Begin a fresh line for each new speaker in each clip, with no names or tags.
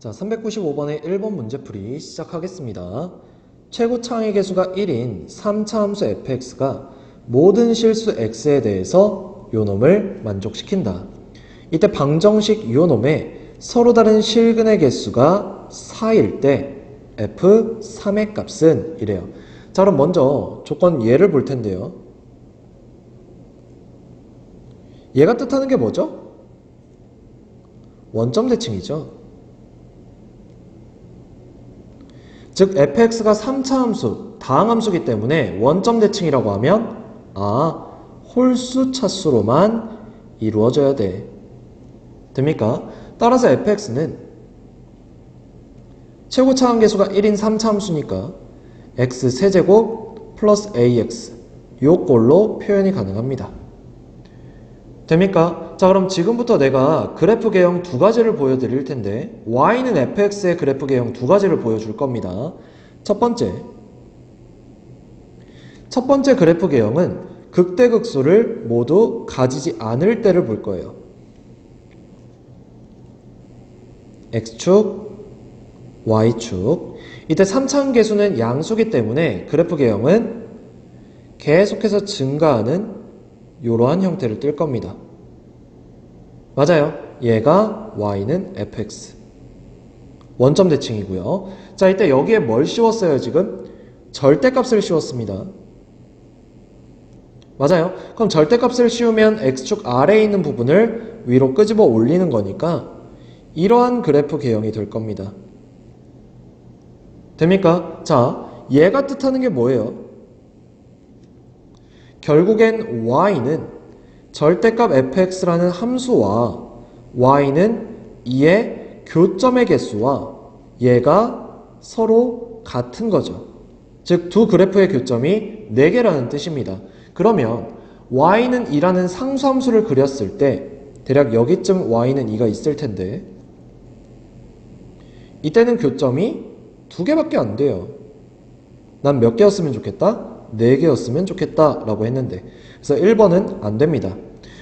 자, 395번의 1번 문제풀이 시작하겠습니다. 최고 창의 개수가 1인 3차 함수 fx가 모든 실수 x에 대해서 요놈을 만족시킨다. 이때 방정식 요놈에 서로 다른 실근의 개수가 4일 때 f3의 값은 이래요. 자, 그럼 먼저 조건 예를 볼 텐데요. 얘가 뜻하는 게 뭐죠? 원점 대칭이죠. 즉 fx가 3차 함수, 다항함수이기 때문에 원점 대칭이라고 하면 홀수 차수로만 이루어져야 돼. 됩니까? 따라서 fx는 최고 차항계수가 1인 3차 함수니까 x 세제곱 플러스 ax 요 꼴로 표현이 가능합니다. 됩니까? 자, 그럼 지금부터 내가 그래프 개형 두 가지를 보여드릴 텐데 y는 fx의 그래프 개형 두 가지를 보여줄 겁니다. 첫 번째 그래프 개형은 극대극소를 모두 가지지 않을 때를 볼 거예요. x축, y축. 이때 3차항 계수는 양수기 때문에 그래프 개형은 계속해서 증가하는 이러한 형태를 띨 겁니다. 맞아요. 얘가 y는 fx. 원점 대칭이고요. 자, 이때 여기에 뭘 씌웠어요, 지금? 절대값을 씌웠습니다. 맞아요. 그럼 절대값을 씌우면 x축 아래에 있는 부분을 위로 끄집어 올리는 거니까 이러한 그래프 개형이 될 겁니다. 됩니까? 자, 얘가 뜻하는 게 뭐예요? 결국엔 y는 절대값 fx라는 함수와 y는 이의 교점의 개수와 얘가 서로 같은 거죠. 즉, 두 그래프의 교점이 4개라는 뜻입니다. 그러면 y는 2라는 상수함수를 그렸을 때 대략 여기쯤 y는 2가 있을 텐데 이때는 교점이 2개밖에 안 돼요. 난 몇 개였으면 좋겠다? 4개였으면 좋겠다 라고 했는데 그래서 1번은 안 됩니다.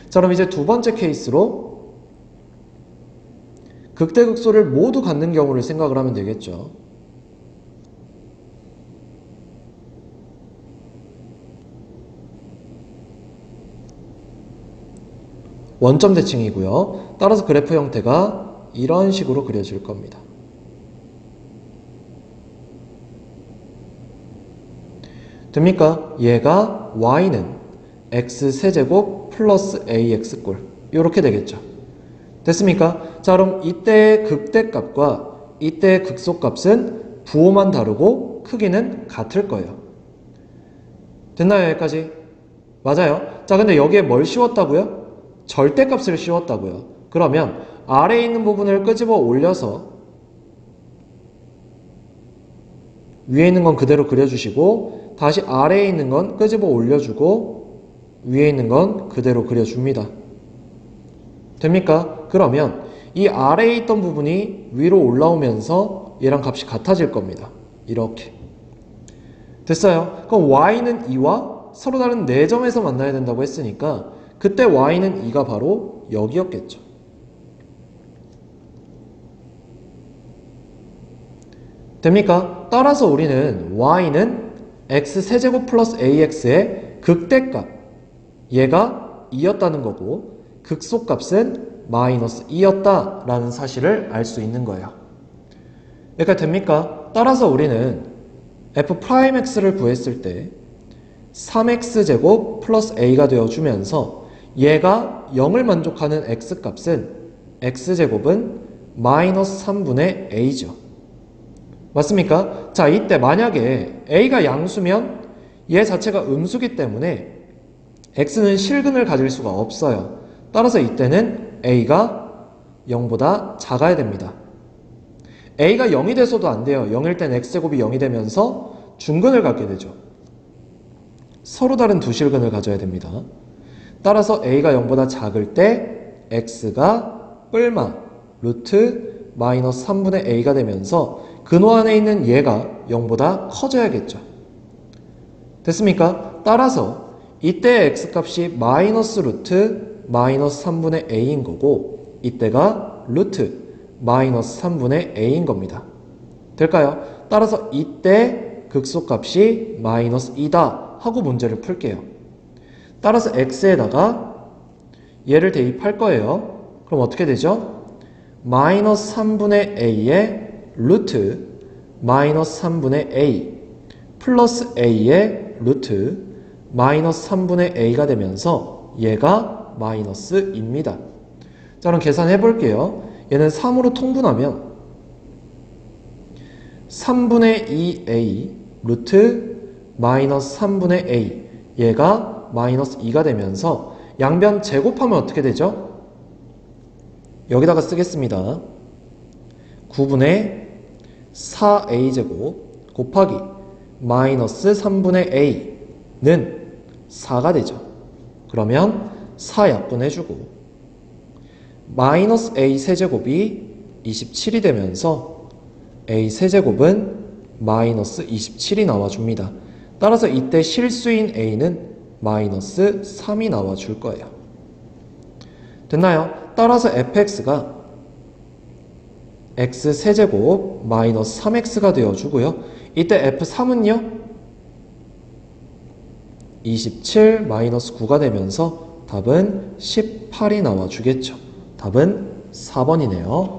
자, 그럼 이제 두 번째 케이스로 극대극소를 모두 갖는 경우를 생각을 하면 되겠죠. 원점 대칭이고요. 따라서 그래프 형태가 이런 식으로 그려질 겁니다. 됩니까? 얘가 y는 x세제곱 플러스 ax꼴 이렇게 되겠죠. 됐습니까? 자, 그럼 이때의 극대값과 이때의 극소값은 부호만 다르고 크기는 같을 거예요. 됐나요? 여기까지? 맞아요. 자, 근데 여기에 뭘 씌웠다고요? 절대값을 씌웠다고요. 그러면 아래에 있는 부분을 끄집어 올려서 위에 있는 건 그대로 그려주시고 다시 아래에 있는 건 끄집어 올려주고 위에 있는 건 그대로 그려줍니다. 됩니까? 그러면 이 아래에 있던 부분이 위로 올라오면서 얘랑 값이 같아질 겁니다. 이렇게. 됐어요? 그럼 y는 2와 서로 다른 4점에서 만나야 된다고 했으니까 그때 y는 2가 바로 여기였겠죠. 됩니까? 따라서 우리는 y는 x세제곱 플러스 ax의 극대값 얘가 2였다는 거고 극소값은 마이너스 2였다 라는 사실을 알 수 있는 거예요. 그러니까 됩니까? 따라서 우리는 f'x를 구했을 때 3x제곱 플러스 a가 되어주면서 얘가 0을 만족하는 x값은 x제곱은 마이너스 3분의 a죠. 맞습니까? 자, 이때 만약에 a가 양수면 얘 자체가 음수기 때문에 x는 실근을 가질 수가 없어요. 따라서 이때는 a가 0보다 작아야 됩니다. a가 0이 돼서도 안 돼요. 0일 땐 x제곱이 0이 되면서 중근을 갖게 되죠. 서로 다른 두 실근을 가져야 됩니다. 따라서 a가 0보다 작을 때 x가 뿔마 루트 마이너스 3분의 a가 되면서 근호 안에 있는 얘가 0보다 커져야겠죠. 됐습니까? 따라서 이때 x값이 마이너스 루트 마이너스 3분의 a인 거고 이때가 루트 마이너스 3분의 a인 겁니다. 될까요? 따라서 이때 극소값이 마이너스 2다 하고 문제를 풀게요. 따라서 x에다가 얘를 대입할 거예요. 그럼 어떻게 되죠? 마이너스 3분의 a의 루트 마이너스 3분의 a 플러스 a의 루트 마이너스 3분의 a가 되면서 얘가 마이너스입니다. 자, 그럼 계산해 볼게요. 얘는 3으로 통분하면 3분의 2a 루트 마이너스 3분의 a 얘가 마이너스 2가 되면서 양변 제곱하면 어떻게 되죠? 여기다가 쓰겠습니다. 9분의 4a제곱 곱하기 마이너스 3분의 a는 4가 되죠. 그러면 4 약분해주고 마이너스 a 세제곱이 27이 되면서 a 세제곱은 마이너스 27이 나와줍니다. 따라서 이때 실수인 a는 마이너스 3이 나와줄 거예요. 됐나요? 따라서 fx가 x 세제곱 마이너스 3x가 되어주고요. 이때 f3은요? 27 마이너스 9가 되면서 답은 18이 나와주겠죠. 답은 4번이네요.